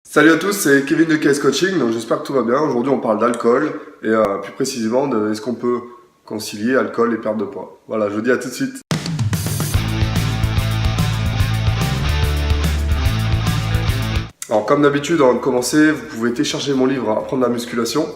Salut à tous, c'est Kevin de KS Coaching, donc j'espère que tout va bien. Aujourd'hui on parle d'alcool et plus précisément de est-ce qu'on peut concilier alcool et perte de poids. Voilà, je vous dis à tout de suite. Alors comme d'habitude, avant de commencer, vous pouvez télécharger mon livre Apprendre la musculation,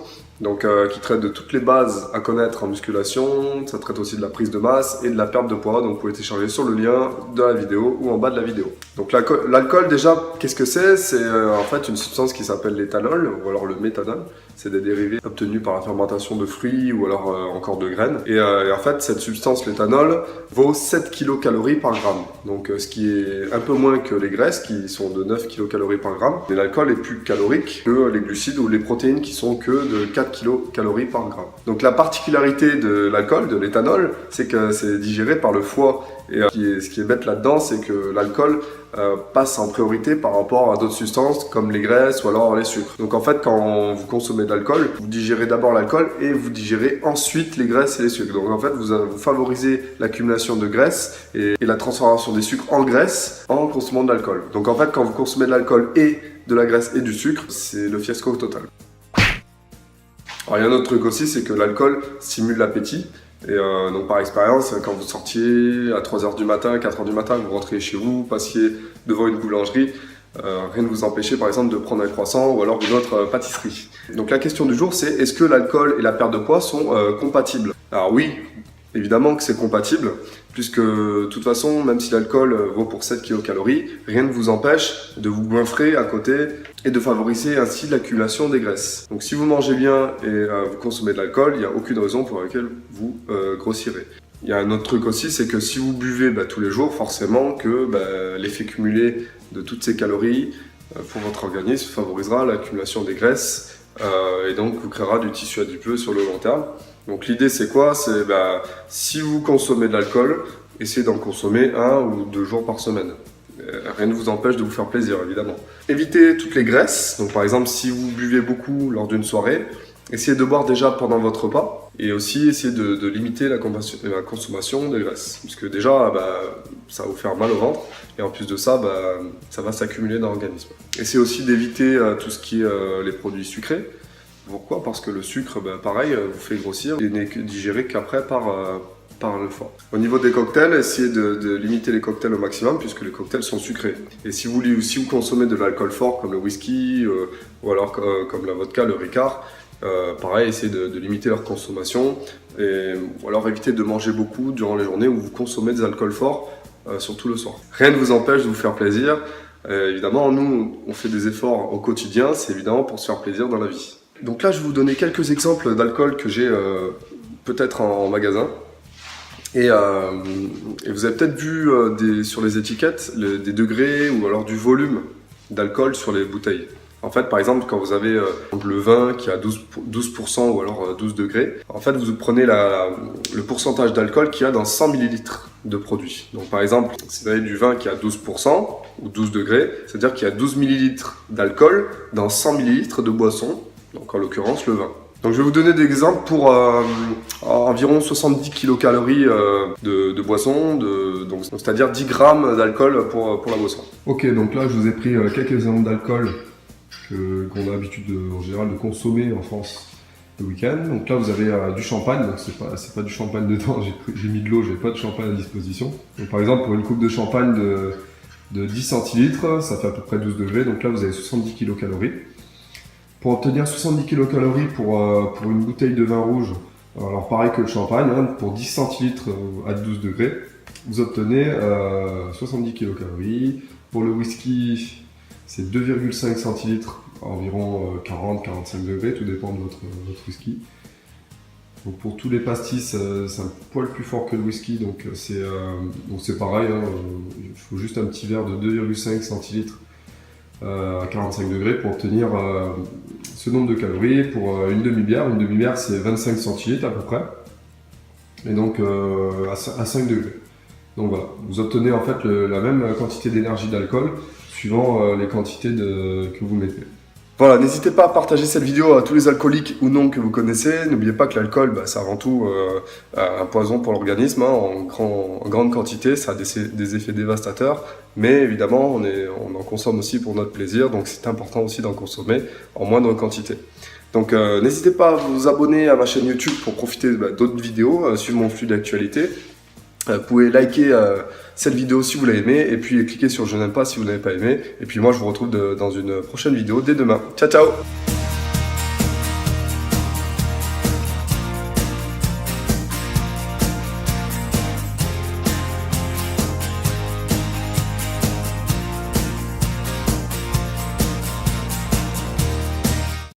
donc qui traite de toutes les bases à connaître en musculation. Ça traite aussi de la prise de masse et de la perte de poids, donc vous pouvez télécharger sur le lien de la vidéo ou en bas de la vidéo. Donc l'alcool déjà, qu'est-ce que c'est? C'est en fait une substance qui s'appelle l'éthanol ou alors le méthanol. C'est des dérivés obtenus par la fermentation de fruits ou alors encore de graines. Et en fait, cette substance, l'éthanol, vaut 7 kcal par gramme. Donc ce qui est un peu moins que les graisses qui sont de 9 kcal par gramme. Mais l'alcool est plus calorique que les glucides ou les protéines qui sont que de 4 kcal par gramme. Donc la particularité de l'alcool, de l'éthanol, c'est que c'est digéré par le foie. Et ce qui est bête là-dedans, c'est que l'alcool passe en priorité par rapport à d'autres substances comme les graisses ou alors les sucres. Donc en fait, quand vous consommez de l'alcool, vous digérez d'abord l'alcool et vous digérez ensuite les graisses et les sucres. Donc en fait, vous favorisez l'accumulation de graisse et la transformation des sucres en graisse en consommant de l'alcool. Donc en fait, quand vous consommez de l'alcool et de la graisse et du sucre, c'est le fiasco total. Alors il y a un autre truc aussi, c'est que l'alcool stimule l'appétit. Et donc par expérience, quand vous sortiez à 3h du matin, 4h du matin, vous rentrez chez vous, passiez devant une boulangerie, rien ne vous empêchait par exemple de prendre un croissant ou alors une autre pâtisserie. Donc la question du jour, c'est est-ce que l'alcool et la perte de poids sont compatibles? Alors oui, évidemment que c'est compatible, puisque de toute façon, même si l'alcool vaut pour 7 kcal, rien ne vous empêche de vous goinfrer à côté et de favoriser ainsi l'accumulation des graisses. Donc si vous mangez bien et vous consommez de l'alcool, il n'y a aucune raison pour laquelle vous grossirez. Il y a un autre truc aussi, c'est que si vous buvez tous les jours, forcément que l'effet cumulé de toutes ces calories pour votre organisme favorisera l'accumulation des graisses et donc vous créera du tissu adipeux sur le long terme. Donc l'idée c'est quoi? C'est si vous consommez de l'alcool, essayez d'en consommer 1 ou 2 jours par semaine. Rien ne vous empêche de vous faire plaisir évidemment. Évitez toutes les graisses, donc par exemple si vous buvez beaucoup lors d'une soirée, essayez de boire déjà pendant votre repas et aussi essayez de limiter la consommation de graisse. Parce que déjà ça va vous faire mal au ventre et en plus de ça, ça va s'accumuler dans l'organisme. Essayez aussi d'éviter tout ce qui est les produits sucrés. Pourquoi? Parce que le sucre, pareil, vous fait grossir et n'est digéré qu'après par le foie. Au niveau des cocktails, essayez de limiter les cocktails au maximum puisque les cocktails sont sucrés. Et si vous consommez de l'alcool fort comme le whisky ou alors comme la vodka, le Ricard, pareil, essayez de limiter leur consommation ou alors évitez de manger beaucoup durant les journées où vous consommez des alcools forts, surtout le soir. Rien ne vous empêche de vous faire plaisir. Évidemment, nous, on fait des efforts au quotidien, c'est évidemment pour se faire plaisir dans la vie. Donc là, je vais vous donner quelques exemples d'alcool que j'ai peut-être en magasin. Et vous avez peut-être vu sur les étiquettes des degrés ou alors du volume d'alcool sur les bouteilles. En fait, par exemple, quand vous avez le vin qui a 12% ou alors 12 degrés, en fait, vous prenez le pourcentage d'alcool qu'il y a dans 100 ml de produit. Donc par exemple, si vous avez du vin qui a 12% ou 12 degrés, c'est-à-dire qu'il y a 12 ml d'alcool dans 100 ml de boisson, donc en l'occurrence le vin. Donc je vais vous donner des exemples pour environ 70 kcal de boisson, donc c'est-à-dire 10 grammes d'alcool pour la boisson. Ok, donc là je vous ai pris quelques exemples d'alcool qu'on a l'habitude en général de consommer en France le week-end. Donc là vous avez du champagne, donc c'est pas du champagne dedans, j'ai mis de l'eau, j'ai pas de champagne à disposition. Donc par exemple pour une coupe de champagne de 10 centilitres, ça fait à peu près 12 degrés, donc là vous avez 70 kcal. Pour obtenir 70 kcal pour une bouteille de vin rouge, alors pareil que le champagne, pour 10 centilitres à 12 degrés, vous obtenez 70 kcal. Pour le whisky, c'est 2,5 centilitres, environ 40-45 degrés, tout dépend de votre whisky. Donc pour tous les pastis, c'est un poil plus fort que le whisky, donc c'est pareil, il faut juste un petit verre de 2,5 centilitres à 45 degrés pour obtenir ce nombre de calories pour une demi-bière. Une demi-bière c'est 25 centilitres à peu près, et donc à 5 degrés. Donc voilà, vous obtenez en fait la même quantité d'énergie d'alcool suivant les quantités que vous mettez. Voilà, n'hésitez pas à partager cette vidéo à tous les alcooliques ou non que vous connaissez. N'oubliez pas que l'alcool, c'est avant tout un poison pour l'organisme, hein, en grande quantité, ça a des effets dévastateurs. Mais évidemment, on en consomme aussi pour notre plaisir, donc c'est important aussi d'en consommer en moindre quantité. Donc n'hésitez pas à vous abonner à ma chaîne YouTube pour profiter d'autres vidéos, suivre mon flux d'actualité. Vous pouvez liker cette vidéo si vous l'avez aimé et puis cliquer sur je n'aime pas si vous n'avez pas aimé. Et puis moi je vous retrouve dans une prochaine vidéo dès demain. Ciao ciao!